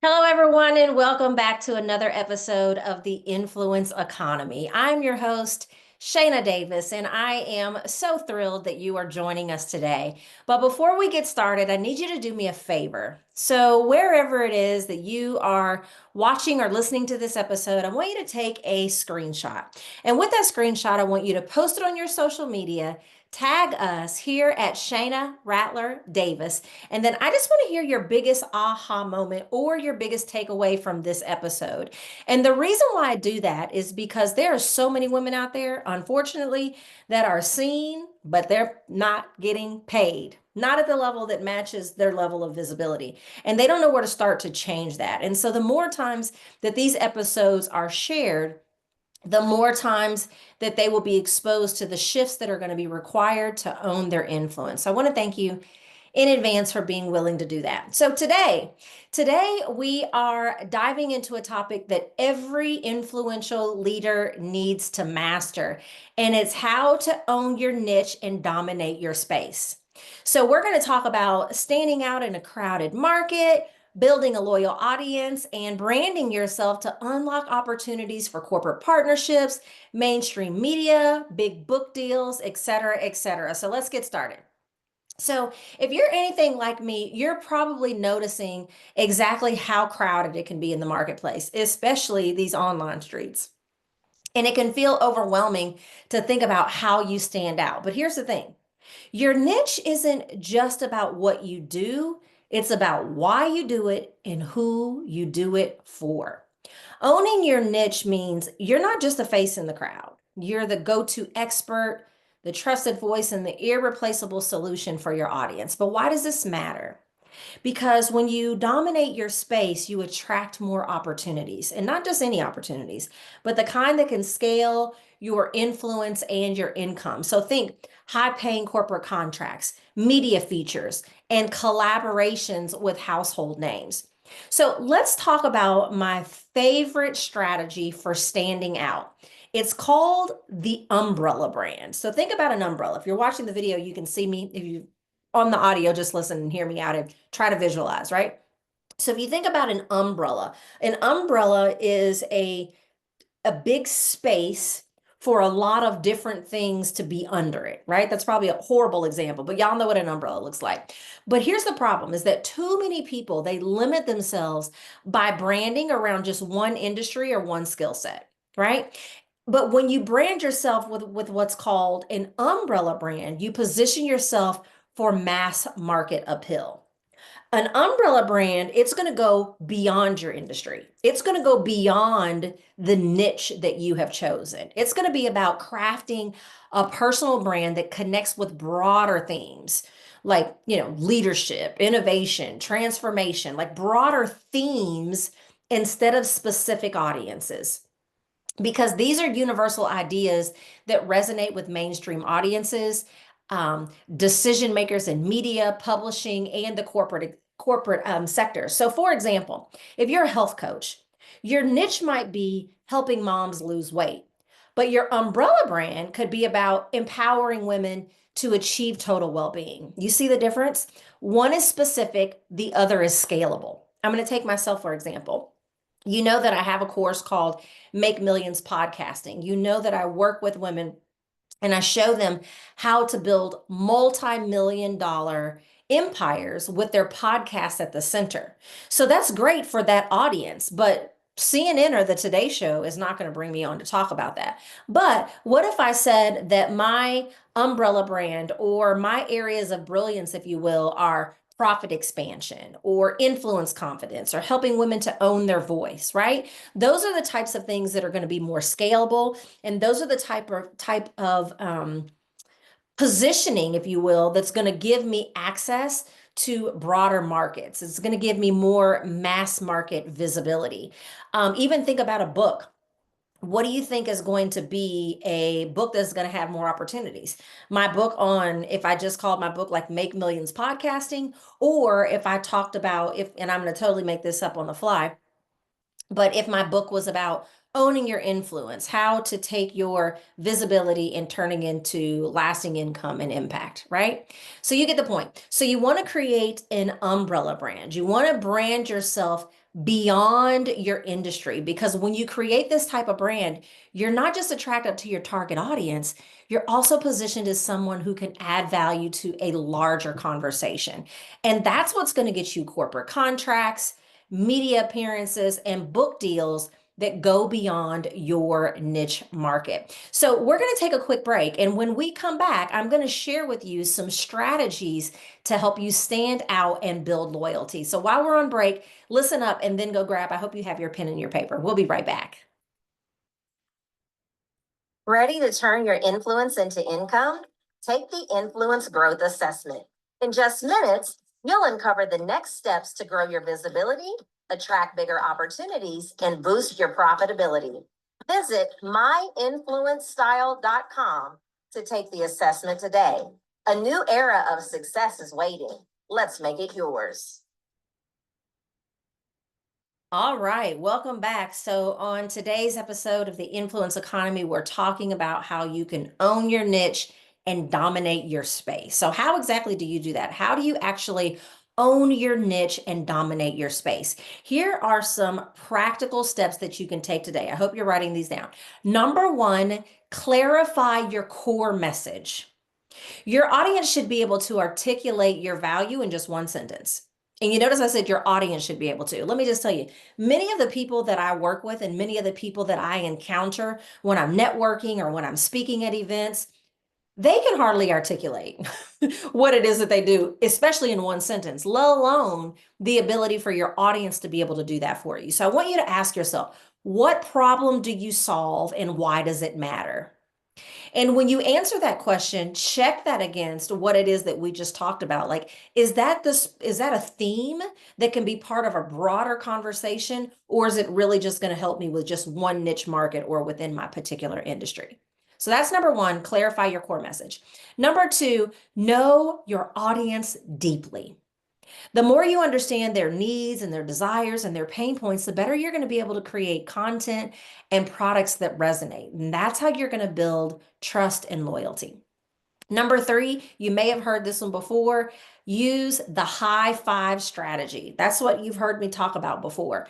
Hello, everyone, and welcome back to another episode of the Influence Economy. I'm your host, Shayna Davis, and I am so thrilled that you are joining us today. But before we get started, I need you to do me a favor. So, wherever it is that you are watching or listening to this episode, I want you to take a screenshot. And with that screenshot, I want you to post it on your social media. Tag us here at Shayna Rattler Davis. And then I just want to hear your biggest aha moment or your biggest takeaway from this episode. And the reason why I do that is because there are so many women out there, unfortunately, that are seen, but they're not getting paid. Not at the level that matches their level of visibility. And they don't know where to start to change that. And so the more times that these episodes are shared, the more times that they will be exposed to the shifts that are going to be required to own their influence. So I want to thank you in advance for being willing to do that. So today we are diving into a topic that every influential leader needs to master, and it's how to own your niche and dominate your space. So we're going to talk about standing out in a crowded market, building a loyal audience, and branding yourself to unlock opportunities for corporate partnerships, mainstream media, big book deals, et cetera, et cetera. So let's get started. So, if you're anything like me, you're probably noticing exactly how crowded it can be in the marketplace, especially these online streets. And it can feel overwhelming to think about how you stand out. But here's the thing, your niche isn't just about what you do, it's about why you do it and who you do it for. Owning your niche means you're not just a face in the crowd. You're the go-to expert, the trusted voice, and the irreplaceable solution for your audience. But why does this matter? Because when you dominate your space, you attract more opportunities, and not just any opportunities, but the kind that can scale your influence and your income. So think high paying corporate contracts, media features, and collaborations with household names. So let's talk about my favorite strategy for standing out. It's called the umbrella brand. So think about an umbrella. If you're watching the video, you can see me. If you on the audio, just listen and hear me out and try to visualize, right? So if you think about an umbrella is a big space for a lot of different things to be under it, right? That's probably a horrible example, but y'all know what an umbrella looks like. But here's the problem is that too many people, they limit themselves by branding around just one industry or one skill set, right? But when you brand yourself with what's called an umbrella brand, you position yourself for mass market appeal. An umbrella brand, it's going to go beyond your industry. It's going to go beyond the niche that you have chosen. It's going to be about crafting a personal brand that connects with broader themes like, leadership, innovation, transformation, like broader themes instead of specific audiences, because these are universal ideas that resonate with mainstream audiences, decision makers in media, publishing, and the corporate sector. So, for example, if you're a health coach, your niche might be helping moms lose weight, but your umbrella brand could be about empowering women to achieve total well-being. You see the difference? One is specific, the other is scalable. I'm going to take myself for example. You know that I have a course called Make Millions Podcasting. You know that I work with women and I show them how to build multi-million dollar empires with their podcasts at the center. So that's great for that audience, but CNN or the Today Show is not going to bring me on to talk about that. But what if I said that my umbrella brand or my areas of brilliance, if you will, are profit expansion or influence confidence or helping women to own their voice, right? Those are the types of things that are going to be more scalable, and those are the type of positioning, if you will, that's going to give me access to broader markets. It's going to give me more mass market visibility. Even think about a book. What do you think is going to be a book that's going to have more opportunities? My book on, if I just called my book like Make Millions Podcasting, or if I talked about, and I'm going to totally make this up on the fly, but if my book was about owning your influence, how to take your visibility and turning into lasting income and impact, right? So you get the point. So you want to create an umbrella brand. You want to brand yourself beyond your industry. Because when you create this type of brand, you're not just attractive to your target audience, you're also positioned as someone who can add value to a larger conversation. And that's what's going to get you corporate contracts, media appearances, and book deals that go beyond your niche market. So we're going to take a quick break. And when we come back, I'm going to share with you some strategies to help you stand out and build loyalty. So while we're on break, listen up and then go grab. I hope you have your pen and your paper. We'll be right back. Ready to turn your influence into income? Take the Influence Growth Assessment. In just minutes, you'll uncover the next steps to grow your visibility, attract bigger opportunities, and boost your profitability. Visit myinfluencestyle.com to take the assessment today. A new era of success is waiting. Let's make it yours. All right, welcome back. So, on today's episode of the Influence Economy, we're talking about how you can own your niche and dominate your space. So, how exactly do you do that? How do you actually own your niche and dominate your space? Here are some practical steps that you can take today. I hope you're writing these down. Number one, clarify your core message. Your audience should be able to articulate your value in just one sentence. And you notice I said your audience should be able to. Let me just tell you, many of the people that I work with and many of the people that I encounter when I'm networking or when I'm speaking at events, they can hardly articulate what it is that they do, especially in one sentence, let alone the ability for your audience to be able to do that for you. So I want you to ask yourself, what problem do you solve and why does it matter? And when you answer that question, check that against what it is that we just talked about. Like, is that a theme that can be part of a broader conversation, or is it really just going to help me with just one niche market or within my particular industry? So that's number one, clarify your core message. Number two, know your audience deeply. The more you understand their needs and their desires and their pain points, the better you're going to be able to create content and products that resonate. And that's how you're going to build trust and loyalty. Number three, you may have heard this one before. Use the high five strategy. That's what you've heard me talk about before.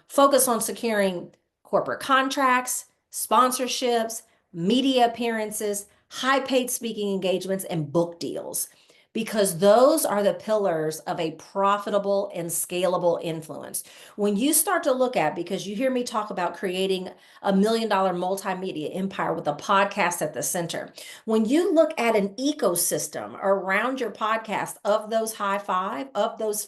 Focus on securing corporate contracts, sponsorships, media appearances, high paid speaking engagements, and book deals, because those are the pillars of a profitable and scalable influence. When you start to look at, because you hear me talk about creating $1 million multimedia empire with a podcast at the center, when you look at an ecosystem around your podcast of those high five, of those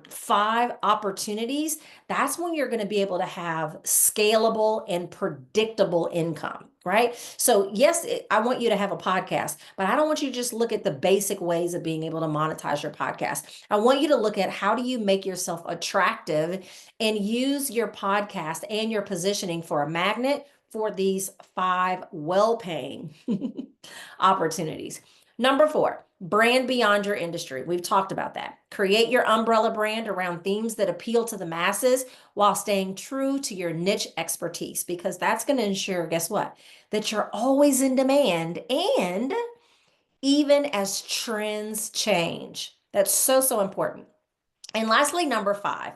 five opportunities, that's when you're going to be able to have scalable and predictable income, right? So yes, I want you to have a podcast, but I don't want you to just look at the basic ways of being able to monetize your podcast. I want you to look at how do you make yourself attractive and use your podcast and your positioning for a magnet for these five well-paying opportunities. Number four, brand beyond your industry. We've talked about that. Create your umbrella brand around themes that appeal to the masses while staying true to your niche expertise, because that's going to ensure, guess what? That you're always in demand, and even as trends change. That's so, so important. And lastly, number five,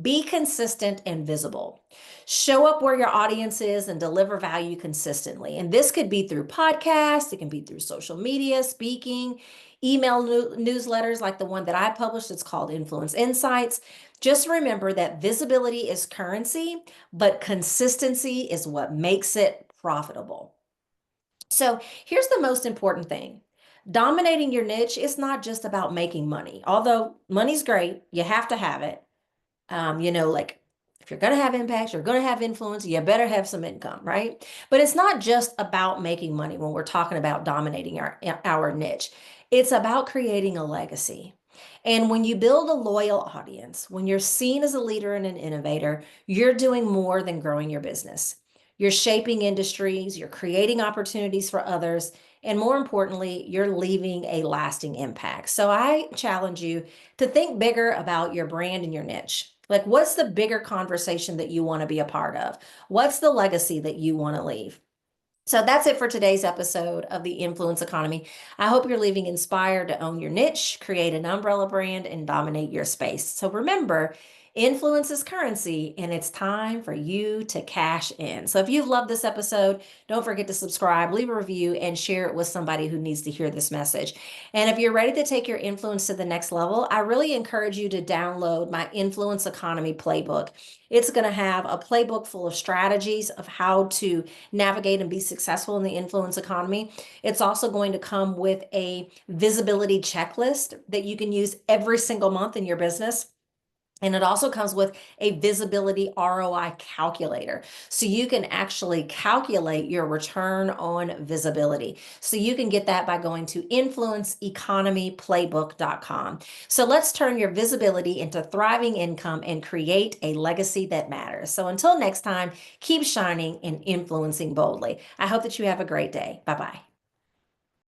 be consistent and visible. Show up where your audience is and deliver value consistently. And this could be through podcasts, it can be through social media, speaking, email newsletters like the one that I published. It's called Influence Insights. Just remember that visibility is currency, but consistency is what makes it profitable. So here's the most important thing. Dominating your niche is not just about making money, although money's great, you have to have it. Like if you're going to have impact, you're going to have influence, you better have some income, right? But it's not just about making money when we're talking about dominating our niche. It's about creating a legacy. And when you build a loyal audience, when you're seen as a leader and an innovator, you're doing more than growing your business. You're shaping industries, you're creating opportunities for others, and more importantly, you're leaving a lasting impact. So I challenge you to think bigger about your brand and your niche. Like, what's the bigger conversation that you want to be a part of? What's the legacy that you want to leave? So that's it for today's episode of the Influence Economy. I hope you're leaving inspired to own your niche, create an umbrella brand, and dominate your space. So remember, Influence is currency, and it's time for you to cash in. So if you love this episode, don't forget to subscribe, leave a review, and share it with somebody who needs to hear this message. And if you're ready to take your influence to the next level, I really encourage you to download my Influence Economy Playbook. It's going to have a playbook full of strategies of how to navigate and be successful in the influence economy. It's also going to come with a visibility checklist that you can use every single month in your business. And it also comes with a visibility ROI calculator. So you can actually calculate your return on visibility. So you can get that by going to influenceeconomyplaybook.com. So let's turn your visibility into thriving income and create a legacy that matters. So until next time, keep shining and influencing boldly. I hope that you have a great day. Bye-bye.